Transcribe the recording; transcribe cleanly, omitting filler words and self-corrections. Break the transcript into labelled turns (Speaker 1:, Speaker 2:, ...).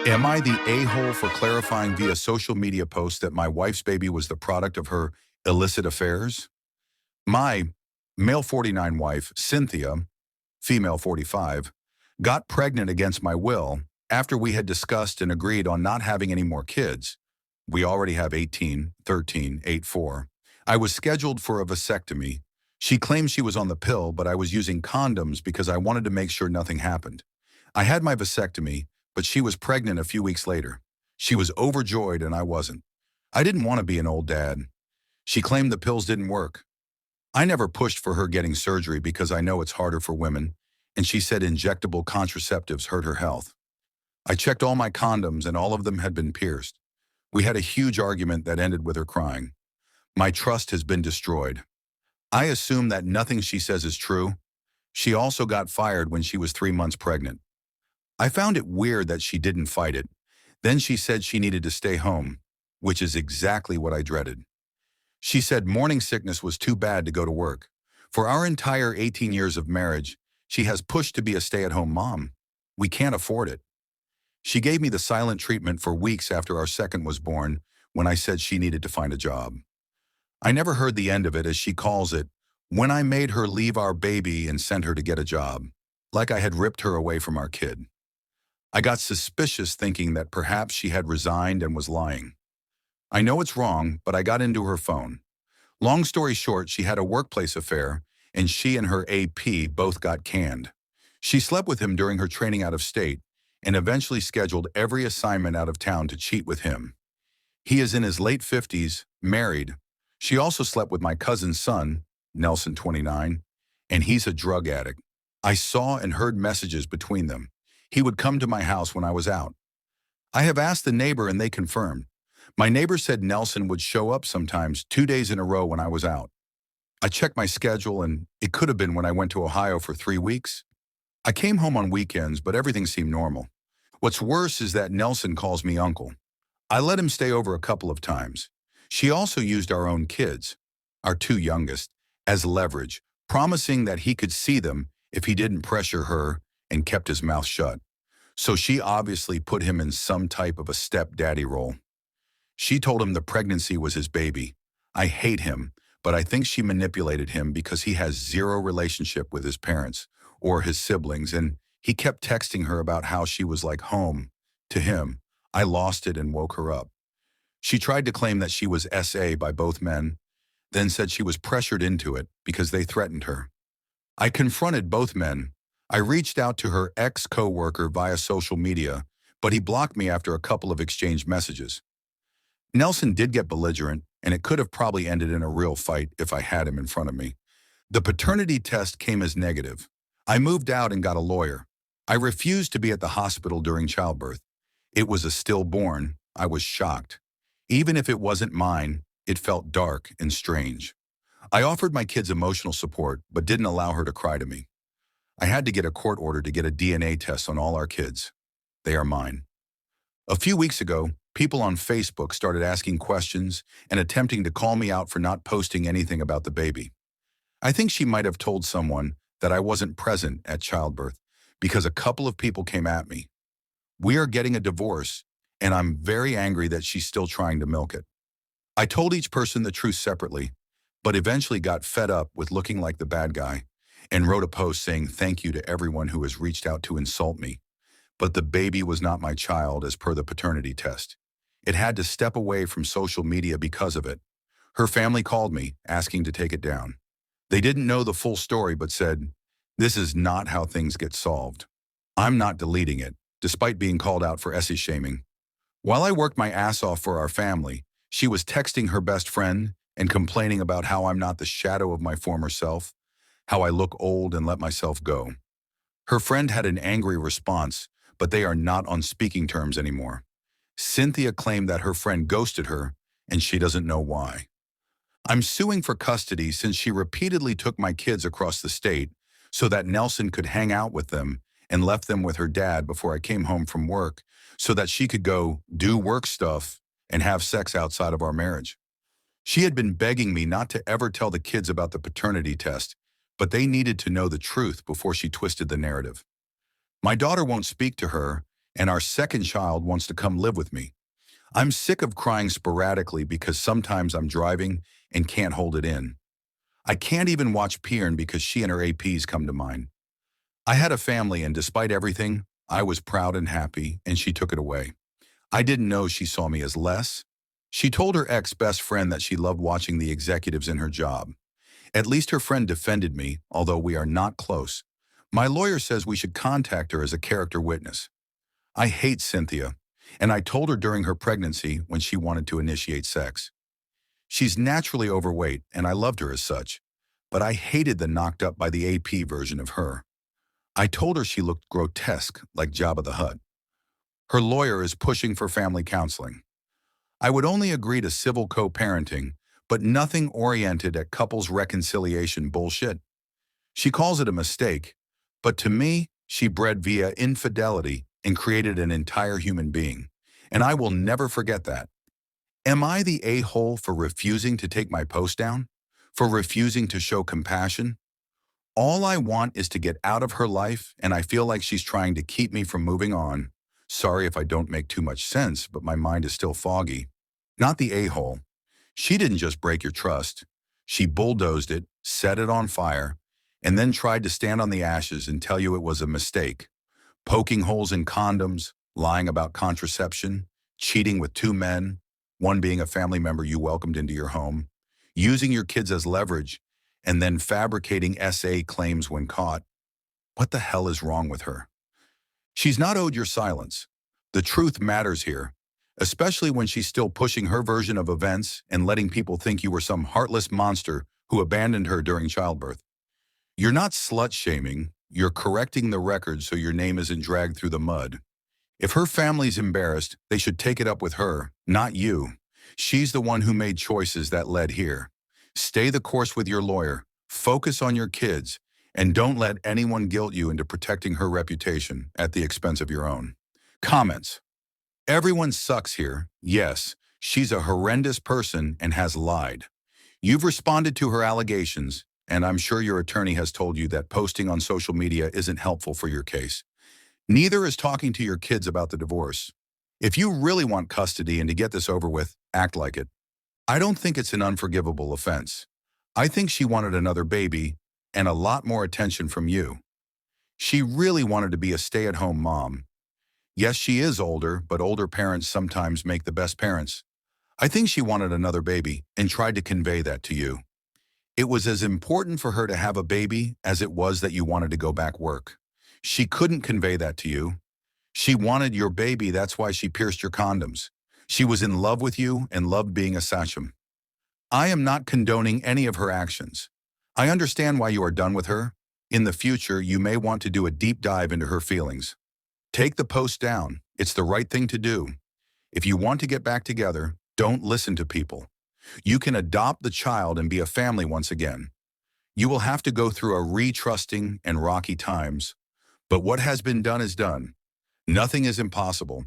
Speaker 1: Am I the a-hole for clarifying via social media posts that my wife's baby was the product of her illicit affairs? My male 49 wife, Cynthia, female 45, got pregnant against my will after we had discussed and agreed on not having any more kids. We already have 18, 13, 8, 4. I was scheduled for a vasectomy. She claimed she was on the pill, but I was using condoms because I wanted to make sure nothing happened. I had my vasectomy, but she was pregnant a few weeks later. She was overjoyed and I wasn't. I didn't want to be an old dad. She claimed the pills didn't work. I never pushed for her getting surgery because I know it's harder for women, and she said injectable contraceptives hurt her health. I checked all my condoms and all of them had been pierced. We had a huge argument that ended with her crying. My trust has been destroyed. I assume that nothing she says is true. She also got fired when she was 3 months pregnant. I found it weird that she didn't fight it. Then she said she needed to stay home, which is exactly what I dreaded. She said morning sickness was too bad to go to work. For our entire 18 years of marriage, she has pushed to be a stay-at-home mom. We can't afford it. She gave me the silent treatment for weeks after our second was born when I said she needed to find a job. I never heard the end of it, as she calls it, when I made her leave our baby and sent her to get a job, like I had ripped her away from our kid. I got suspicious, thinking that perhaps she had resigned and was lying. I know it's wrong, but I got into her phone. Long story short, she had a workplace affair, and she and her AP both got canned. She slept with him during her training out of state, and eventually scheduled every assignment out of town to cheat with him. He is in his late 50s, married. She also slept with my cousin's son, Nelson, 29, and he's a drug addict. I saw and heard messages between them. He would come to my house when I was out. I have asked the neighbor and they confirmed. My neighbor said Nelson would show up sometimes 2 days in a row when I was out. I checked my schedule and it could have been when I went to Ohio for 3 weeks. I came home on weekends, but everything seemed normal. What's worse is that Nelson calls me uncle. I let him stay over a couple of times. She also used our own kids, our 2 youngest, as leverage, promising that he could see them if he didn't pressure her and kept his mouth shut. So she obviously put him in some type of a step-daddy role. She told him the pregnancy was his baby. I hate him, but I think she manipulated him because he has zero relationship with his parents or his siblings, and he kept texting her about how she was like home to him. I lost it and woke her up. She tried to claim that she was SA by both men, then said she was pressured into it because they threatened her. I confronted both men. I reached out to her ex-coworker via social media, but he blocked me after a couple of exchanged messages. Nelson did get belligerent, and it could have probably ended in a real fight if I had him in front of me. The paternity test came as negative. I moved out and got a lawyer. I refused to be at the hospital during childbirth. It was a stillborn. I was shocked. Even if it wasn't mine, it felt dark and strange. I offered my kids emotional support, but didn't allow her to cry to me. I had to get a court order to get a DNA test on all our kids. They are mine. A few weeks ago, people on Facebook started asking questions and attempting to call me out for not posting anything about the baby. I think she might have told someone that I wasn't present at childbirth because a couple of people came at me. We are getting a divorce, and I'm very angry that she's still trying to milk it. I told each person the truth separately, but eventually got fed up with looking like the bad guy and wrote a post saying thank you to everyone who has reached out to insult me. But the baby was not my child as per the paternity test. It had to step away from social media because of it. Her family called me, asking to take it down. They didn't know the full story but said, "This is not how things get solved." I'm not deleting it, despite being called out for essay shaming. While I worked my ass off for our family, she was texting her best friend and complaining about how I'm not the shadow of my former self, how I look old and let myself go. Her friend had an angry response, but they are not on speaking terms anymore. Cynthia claimed that her friend ghosted her, and she doesn't know why. I'm suing for custody since she repeatedly took my kids across the state so that Nelson could hang out with them and left them with her dad before I came home from work so that she could go do work stuff and have sex outside of our marriage. She had been begging me not to ever tell the kids about the paternity test, but they needed to know the truth before she twisted the narrative. My daughter won't speak to her, and our second child wants to come live with me. I'm sick of crying sporadically because sometimes I'm driving and can't hold it in. I can't even watch Piern because she and her APs come to mind. I had a family, and despite everything, I was proud and happy, and she took it away. I didn't know she saw me as less. She told her ex-best friend that she loved watching the executives in her job. At least her friend defended me, although we are not close. My lawyer says we should contact her as a character witness. I hate Cynthia, and I told her during her pregnancy when she wanted to initiate sex. She's naturally overweight, and I loved her as such, but I hated the knocked up by the AP version of her. I told her she looked grotesque, like Jabba the Hutt. Her lawyer is pushing for family counseling. I would only agree to civil co-parenting, but nothing oriented at couples reconciliation bullshit. She calls it a mistake, but to me, she bred via infidelity and created an entire human being. And I will never forget that. Am I the a-hole for refusing to take my post down? For refusing to show compassion? All I want is to get out of her life, and I feel like she's trying to keep me from moving on. Sorry if I don't make too much sense, but my mind is still foggy. Not the a-hole. She didn't just break your trust. She bulldozed it, set it on fire, and then tried to stand on the ashes and tell you it was a mistake. Poking holes in condoms, lying about contraception, cheating with two men, one being a family member you welcomed into your home, using your kids as leverage, and then fabricating SA claims when caught. What the hell is wrong with her? She's not owed your silence. The truth matters here, especially when she's still pushing her version of events and letting people think you were some heartless monster who abandoned her during childbirth. You're not slut-shaming, you're correcting the record so your name isn't dragged through the mud. If her family's embarrassed, they should take it up with her, not you. She's the one who made choices that led here. Stay the course with your lawyer, focus on your kids, and don't let anyone guilt you into protecting her reputation at the expense of your own. Comments. Everyone sucks here. Yes, she's a horrendous person and has lied. You've responded to her allegations, and I'm sure your attorney has told you that posting on social media isn't helpful for your case. Neither is talking to your kids about the divorce. If you really want custody and to get this over with, act like it. I don't think it's an unforgivable offense. I think she wanted another baby and a lot more attention from you. She really wanted to be a stay-at-home mom. Yes, she is older, but older parents sometimes make the best parents. I think she wanted another baby and tried to convey that to you. It was as important for her to have a baby as it was that you wanted to go back work. She couldn't convey that to you. She wanted your baby, that's why she pierced your condoms. She was in love with you and loved being a sachem. I am not condoning any of her actions. I understand why you are done with her. In the future, you may want to do a deep dive into her feelings. Take the post down. It's the right thing to do. If you want to get back together, don't listen to people. You can adopt the child and be a family once again. You will have to go through a retrusting and rocky times, but what has been done is done. Nothing is impossible.